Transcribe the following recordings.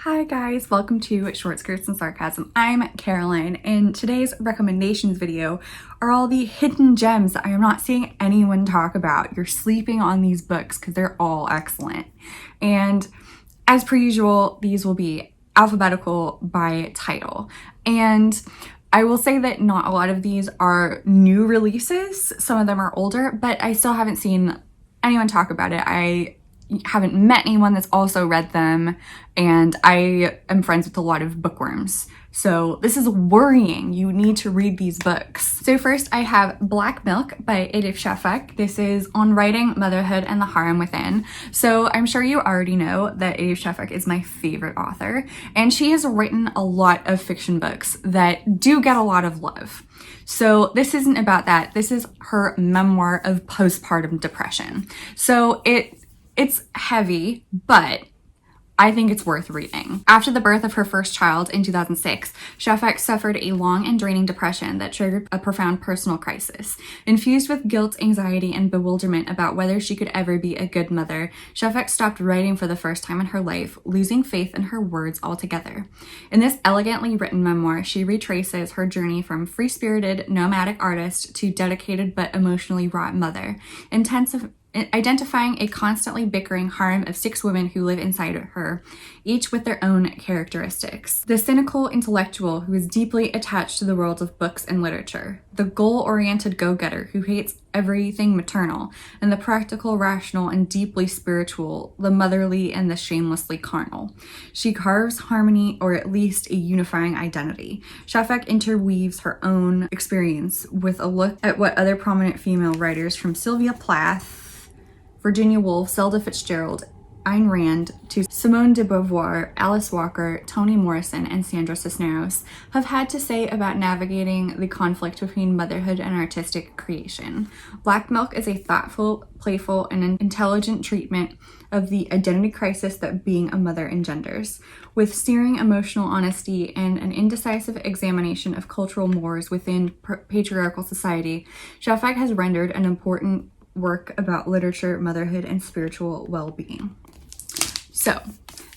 Hi guys, welcome to Short Skirts and Sarcasm. I'm Caroline, and today's recommendations video are all the hidden gems that I am not seeing anyone talk about. You're sleeping on these books because they're all excellent. And as per usual, these will be alphabetical by title. And I will say that not a lot of these are new releases. Some of them are older, but I still haven't seen anyone talk about it. I haven't met anyone that's also read them, and I am friends with a lot of bookworms. So this is worrying. You need to read these books. So first I have Black Milk by Elif Shafak. This is on writing, motherhood, and the harem within. So I'm sure you already know that Elif Shafak is my favorite author, and she has written a lot of fiction books that do get a lot of love. So this isn't about that. This is her memoir of postpartum depression. So it's heavy, but I think it's worth reading. After the birth of her first child in 2006, Shafak suffered a long and draining depression that triggered a profound personal crisis. Infused with guilt, anxiety, and bewilderment about whether she could ever be a good mother, Shafak stopped writing for the first time in her life, losing faith in her words altogether. In this elegantly written memoir, she retraces her journey from free-spirited, nomadic artist to dedicated but emotionally wrought mother, identifying a constantly bickering harem of 6 women who live inside of her, each with their own characteristics. The cynical intellectual who is deeply attached to the world of books and literature, the goal-oriented go-getter who hates everything maternal, and the practical, rational, and deeply spiritual, the motherly and the shamelessly carnal. She carves harmony, or at least a unifying identity. Shafak interweaves her own experience with a look at what other prominent female writers from Sylvia Plath, Virginia Woolf, Zelda Fitzgerald, Ayn Rand, to Simone de Beauvoir, Alice Walker, Toni Morrison, and Sandra Cisneros have had to say about navigating the conflict between motherhood and artistic creation. Black Milk is a thoughtful, playful, and intelligent treatment of the identity crisis that being a mother engenders. With searing emotional honesty and an indecisive examination of cultural mores within patriarchal society, Shafak has rendered an important work about literature, motherhood, and spiritual well-being. So,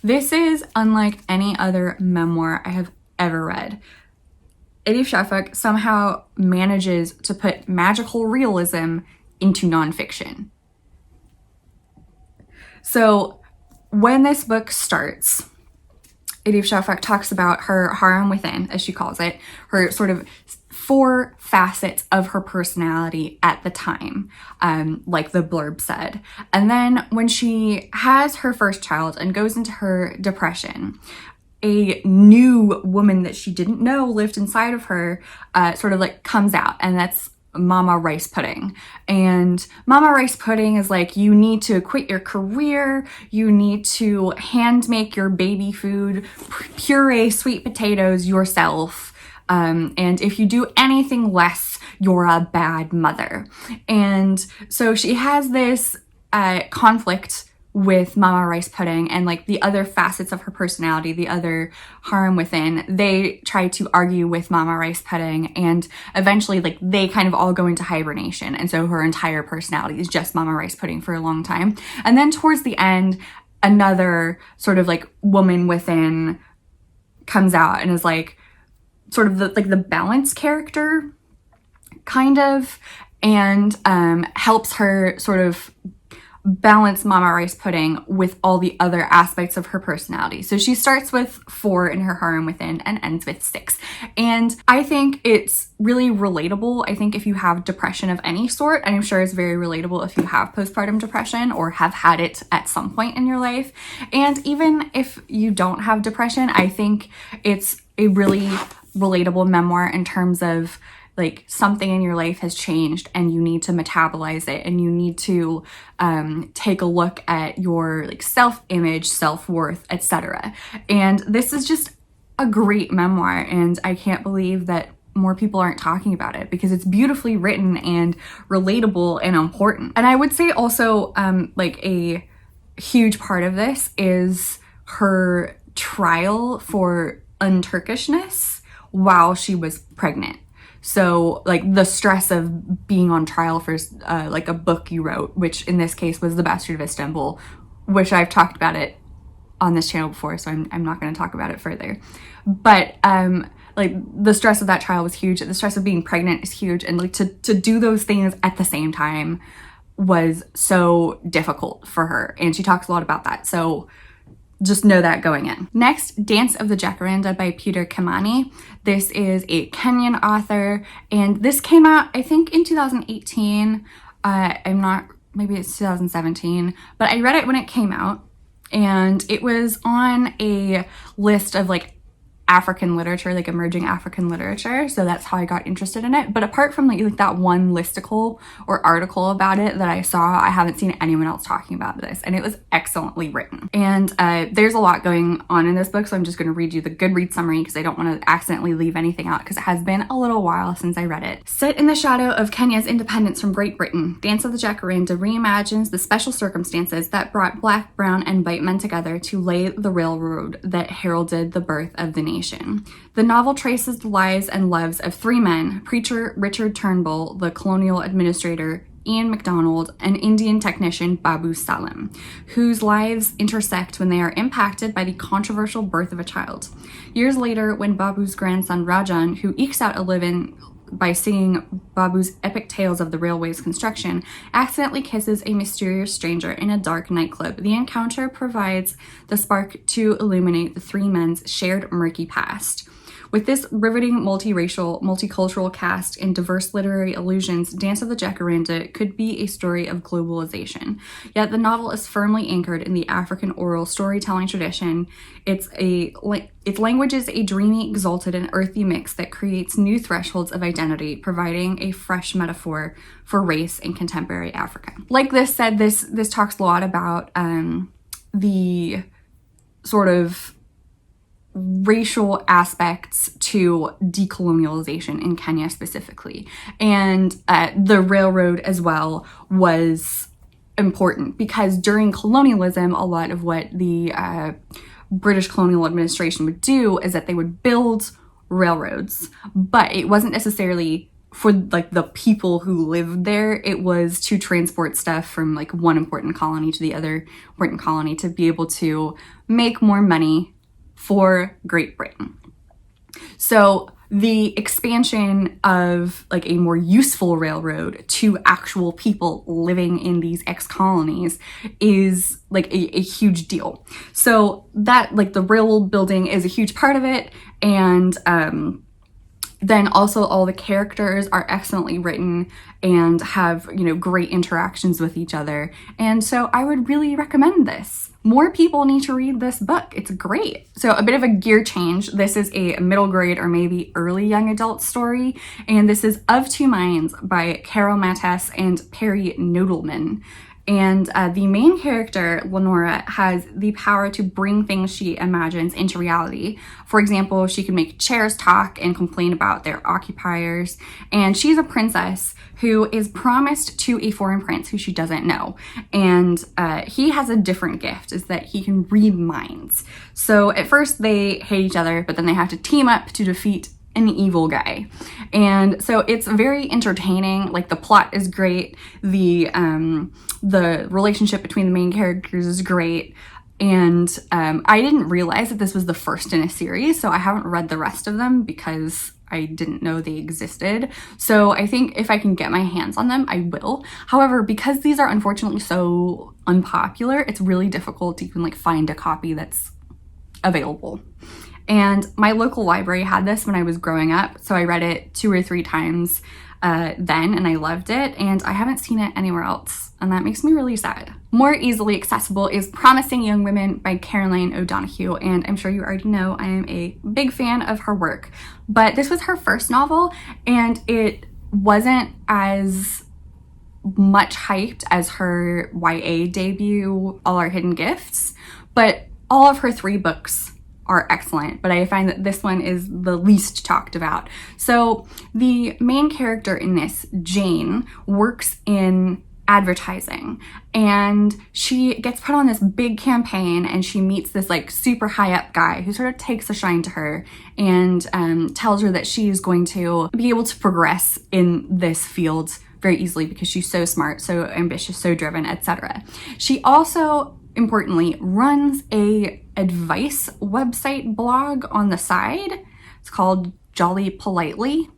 this is unlike any other memoir I have ever read. Elif Shafak somehow manages to put magical realism into nonfiction. So, when this book starts, Elif Shafak talks about her harem within, as she calls it, her sort of 4 facets of her personality at the time, like the blurb said. And then when she has her first child and goes into her depression, a new woman that she didn't know lived inside of her sort of like comes out, and that's Mama Rice Pudding. And Mama Rice Pudding is like, you need to quit your career, you need to hand make your baby food, puree sweet potatoes yourself, and if you do anything less, you're a bad mother. And so she has this conflict with Mama Rice Pudding, and like the other facets of her personality, the other harem within, they try to argue with Mama Rice Pudding, and eventually like they kind of all go into hibernation, and so her entire personality is just Mama Rice Pudding for a long time. And then towards the end, another sort of like woman within comes out and is like sort of the balance character kind of, and helps her sort of balance Mama Rice Pudding with all the other aspects of her personality. So she starts with 4 in her harem within and ends with 6. And I think it's really relatable. I think if you have depression of any sort, and I'm sure it's very relatable if you have postpartum depression or have had it at some point in your life. And even if you don't have depression, I think it's a really relatable memoir in terms of like something in your life has changed and you need to metabolize it, and you need to take a look at your like self-image, self-worth, etc. And this is just a great memoir, and I can't believe that more people aren't talking about it because it's beautifully written and relatable and important. And I would say also like a huge part of this is her trial for un-Turkishness while she was pregnant. So like the stress of being on trial for like a book you wrote, which in this case was The Bastard of Istanbul, which I've talked about it on this channel before, so I'm not going to talk about it further. But like the stress of that trial was huge. The stress of being pregnant is huge, and like to do those things at the same time was so difficult for her, and she talks a lot about that. So just know that going in. Next, Dance of the Jacaranda by Peter Kimani. This is a Kenyan author, and this came out, I think, in 2018. Maybe it's 2017, but I read it when it came out, and it was on a list of like African literature, like emerging African literature. So that's how I got interested in it. But apart from like that one listicle or article about it that I saw, I haven't seen anyone else talking about this, and it was excellently written. And there's a lot going on in this book, so I'm just going to read you the Goodreads summary because I don't want to accidentally leave anything out, because it has been a little while since I read it. Set in the shadow of Kenya's independence from Great Britain, Dance of the Jacaranda reimagines the special circumstances that brought Black, brown, and white men together to lay the railroad that heralded the birth of the nation. The novel traces the lives and loves of three men: preacher Richard Turnbull, the colonial administrator Ian MacDonald, and Indian technician Babu Salim, whose lives intersect when they are impacted by the controversial birth of a child. Years later, when Babu's grandson Rajan, who ekes out a living by singing Babu's epic tales of the railway's construction, accidentally kisses a mysterious stranger in a dark nightclub, the encounter provides the spark to illuminate the three men's shared murky past. With this riveting multiracial, multicultural cast and diverse literary allusions, Dance of the Jacaranda could be a story of globalization. Yet the novel is firmly anchored in the African oral storytelling tradition. Its language is a dreamy, exalted, and earthy mix that creates new thresholds of identity, providing a fresh metaphor for race in contemporary Africa. Like this said, this talks a lot about the sort of racial aspects to decolonialization in Kenya specifically. And the railroad as well was important because during colonialism, a lot of what the British colonial administration would do is that they would build railroads, but it wasn't necessarily for like the people who lived there. It was to transport stuff from like one important colony to the other important colony to be able to make more money for Great Britain. So the expansion of like a more useful railroad to actual people living in these ex-colonies is like a huge deal. So that like the railroad building is a huge part of it. And then also all the characters are excellently written and have, you know, great interactions with each other. And so I would really recommend this. More people need to read this book. It's great. So a bit of a gear change. This is a middle grade or maybe early young adult story. And this is Of Two Minds by Carol Mattes and Perry Nodelman. And the main character, Lenora, has the power to bring things she imagines into reality. For example, she can make chairs talk and complain about their occupiers. And she's a princess who is promised to a foreign prince who she doesn't know. And he has a different gift, is that he can read minds. So at first they hate each other, but then they have to team up to defeat an evil guy. And so it's very entertaining. Like the plot is great. The relationship between the main characters is great. And I didn't realize that this was the first in a series, so I haven't read the rest of them because I didn't know they existed. So I think if I can get my hands on them, I will. However, because these are unfortunately so unpopular, it's really difficult to even like find a copy that's available. And my local library had this when I was growing up, so I read it 2 or 3 times then, and I loved it, and I haven't seen it anywhere else, and that makes me really sad. More easily accessible is Promising Young Women by Caroline O'Donoghue, and I'm sure you already know I am a big fan of her work, but this was her first novel, and it wasn't as much hyped as her YA debut, All Our Hidden Gifts, but all of her 3 books are excellent, but I find that this one is the least talked about. So the main character in this, Jane, works in advertising, and she gets put on this big campaign, and she meets this like super high up guy who sort of takes a shine to her and tells her that she is going to be able to progress in this field very easily because she's so smart, so ambitious, so driven, etc. She also importantly, runs a advice website blog on the side. It's called Jolly Politely,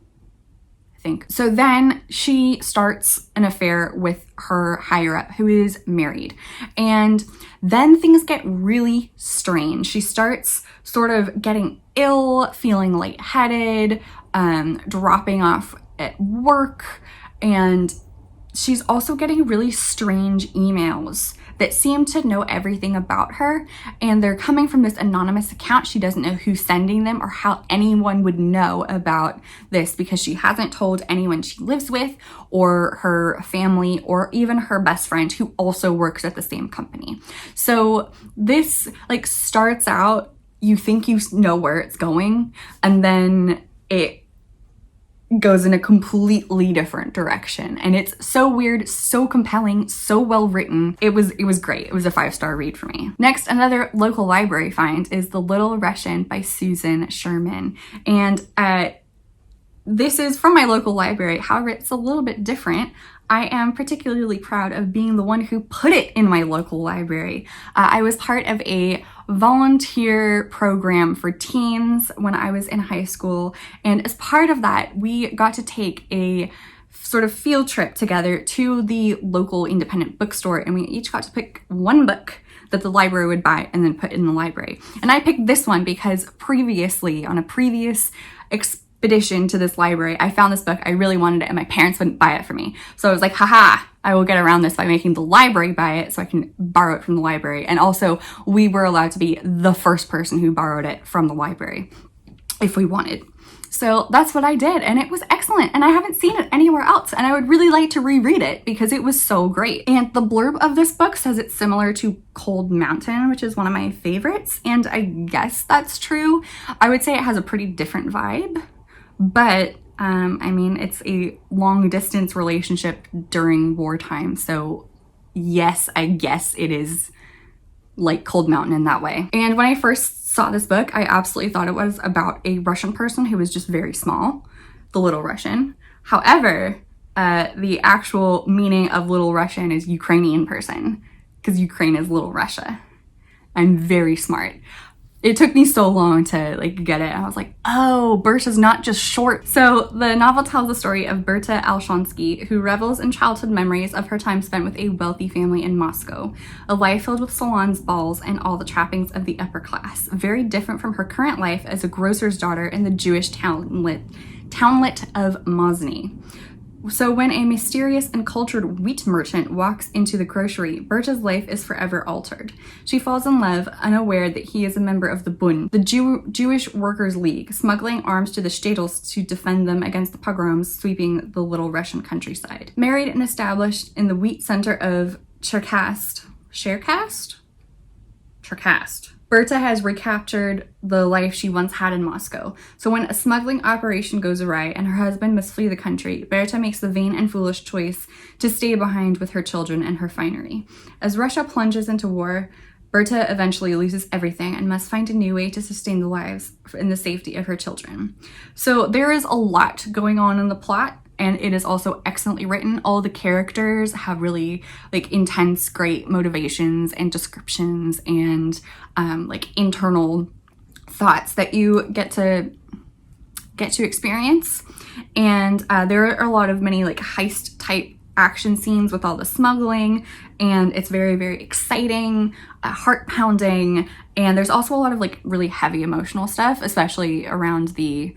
I think. So then she starts an affair with her higher up, who is married. And then things get really strange. She starts sort of getting ill, feeling lightheaded, dropping off at work, and she's also getting really strange emails that seem to know everything about her, and they're coming from this anonymous account. She doesn't know who's sending them or how anyone would know about this, because she hasn't told anyone she lives with or her family or even her best friend, who also works at the same company. So this like starts out, you think you know where it's going, and then it goes in a completely different direction, and it's so weird, so compelling, so well written. It was great. It was a 5-star read for me. Next, another local library find is The Little Russian by Susan Sherman, and this is from my local library. However, it's a little bit different. I am particularly proud of being the one who put it in my local library. I was part of a volunteer program for teens when I was in high school, and as part of that, we got to take a sort of field trip together to the local independent bookstore, and we each got to pick one book that the library would buy and then put in the library. And I picked this one because previously, on a previous expedition to this library, I found this book, I really wanted it, and my parents wouldn't buy it for me. So I was like, haha, I will get around this by making the library buy it so I can borrow it from the library. And also, we were allowed to be the first person who borrowed it from the library if we wanted. So that's what I did, and it was excellent, and I haven't seen it anywhere else, and I would really like to reread it because it was so great. And the blurb of this book says it's similar to Cold Mountain, which is one of my favorites, and I guess that's true. I would say it has a pretty different vibe, but I mean, it's a long distance relationship during wartime, so yes, I guess it is like Cold Mountain in that way. And when I first saw this book, I absolutely thought it was about a Russian person who was just very small, the Little Russian. However, the actual meaning of Little Russian is Ukrainian person, because Ukraine is Little Russia. I'm very smart. It took me so long to like get it. I was like, oh, Berta's not just short. So the novel tells the story of Berta Alshonsky, who revels in childhood memories of her time spent with a wealthy family in Moscow, a life filled with salons, balls, and all the trappings of the upper class. Very different from her current life as a grocer's daughter in the Jewish townlet of Mozny. So when a mysterious and cultured wheat merchant walks into the grocery, Berta's life is forever altered. She falls in love, unaware that he is a member of the Bund, the Jewish Workers' League, smuggling arms to the shtetls to defend them against the pogroms sweeping the Little Russian countryside. Married and established in the wheat center of Cherkassk, Berta has recaptured the life she once had in Moscow. So when a smuggling operation goes awry and her husband must flee the country, Berta makes the vain and foolish choice to stay behind with her children and her finery. As Russia plunges into war, Berta eventually loses everything and must find a new way to sustain the lives and the safety of her children. So there is a lot going on in the plot, and it is also excellently written. All the characters have really like intense, great motivations and descriptions and like internal thoughts that you get to experience. And there are a lot of many like heist type action scenes with all the smuggling, and it's very, very exciting, heart pounding. And there's also a lot of like really heavy emotional stuff, especially around the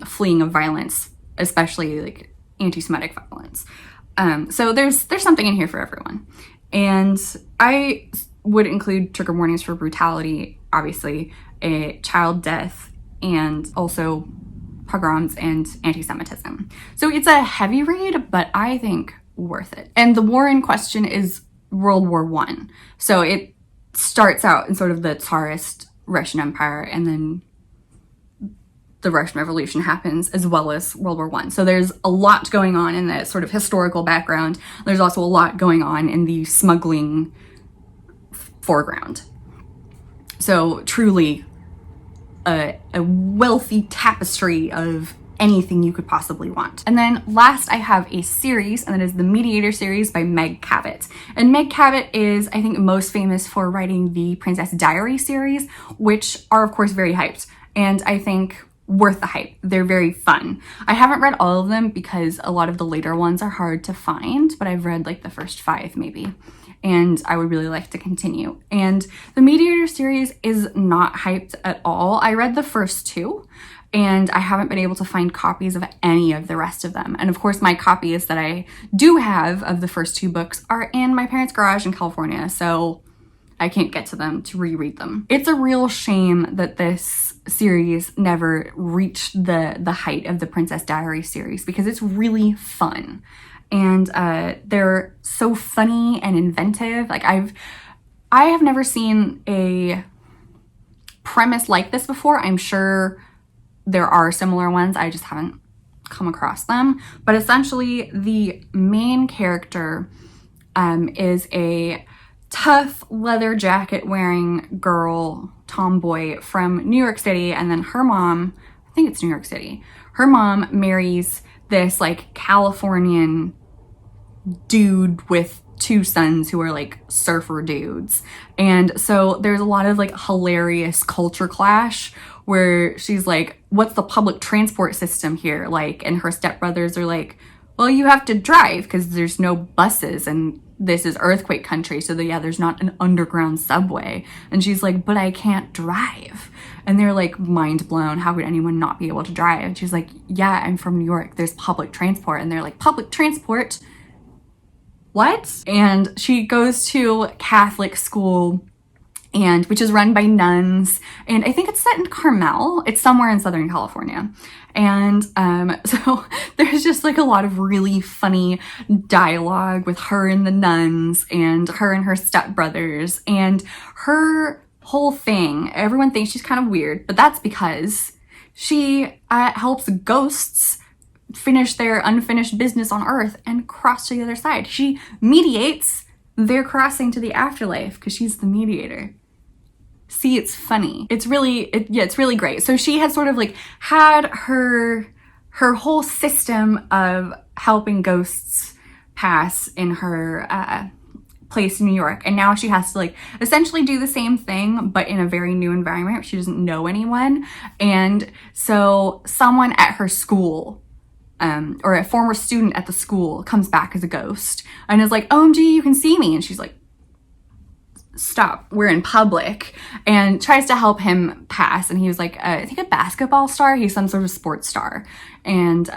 fleeing of violence, especially like anti-Semitic violence. So there's something in here for everyone. And I would include trigger warnings for brutality, obviously, a child death, and also pogroms and anti-Semitism. So it's a heavy read, but I think worth it. And the war in question is World War I. So it starts out in sort of the Tsarist Russian Empire, and then the Russian Revolution happens, as well as World War I. So there's a lot going on in the sort of historical background. There's also a lot going on in the smuggling foreground. So truly a wealthy tapestry of anything you could possibly want. And then last I have a series, and that is the Mediator series by Meg Cabot. And Meg Cabot is, I think, most famous for writing the Princess Diary series, which are of course very hyped, and I think worth the hype. They're very fun. I haven't read all of them because a lot of the later ones are hard to find, but I've read like the first 5 maybe, and I would really like to continue. And the Mediator series is not hyped at all. I read the first 2, and I haven't been able to find copies of any of the rest of them. And of course, my copies that I do have of the first 2 books are in my parents' garage in California, so I can't get to them to reread them. It's a real shame that this series never reached the height of the Princess Diary series, because it's really fun. And they're so funny and inventive. Like I have never seen a premise like this before. I'm sure there are similar ones, I just haven't come across them. But essentially the main character is a tough leather jacket wearing girl, tomboy from New York City, and then her mom, I think it's New York City, her mom marries this like Californian dude with 2 sons who are like surfer dudes. And so there's a lot of like hilarious culture clash where she's like, what's the public transport system here like? And her stepbrothers are like, well, you have to drive because there's no buses, and this is earthquake country, so yeah, there's not an underground subway. And she's like, but I can't drive. And they're like mind blown. How could anyone not be able to drive? And she's like, yeah, I'm from New York. There's public transport. And they're like, public transport? What? And she goes to Catholic school, and which is run by nuns, and I think it's set in Carmel. It's somewhere in Southern California. And so there's just like a lot of really funny dialogue with her and the nuns and her stepbrothers, and her whole thing. Everyone thinks she's kind of weird, but that's because she helps ghosts finish their unfinished business on Earth and cross to the other side. She mediates their crossing to the afterlife because she's the mediator. See, it's funny. It's really, it's really great. So she had sort of like had her whole system of helping ghosts pass in her place in New York. And now she has to like essentially do the same thing, but in a very new environment. She doesn't know anyone. And so someone at her school, or a former student at the school, comes back as a ghost and is like, OMG, you can see me. And she's like, stop, we're in public, and tries to help him pass. And he was like, I think a basketball star, he's some sort of sports star. And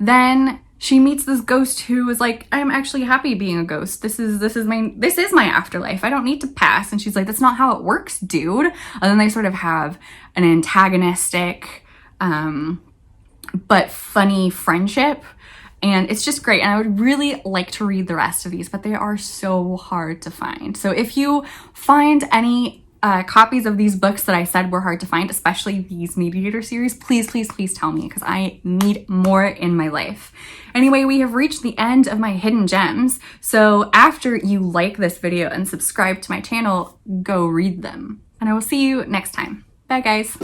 then she meets this ghost who is like, I'm actually happy being a ghost. This is my afterlife. I don't need to pass. And she's like, that's not how it works, dude. And then they sort of have an antagonistic but funny friendship. And it's just great. And I would really like to read the rest of these, but they are so hard to find. So if you find any copies of these books that I said were hard to find, especially these Mediator series, please, please, please tell me, because I need more in my life. Anyway, we have reached the end of my hidden gems. So after you like this video and subscribe to my channel, go read them. And I will see you next time. Bye, guys.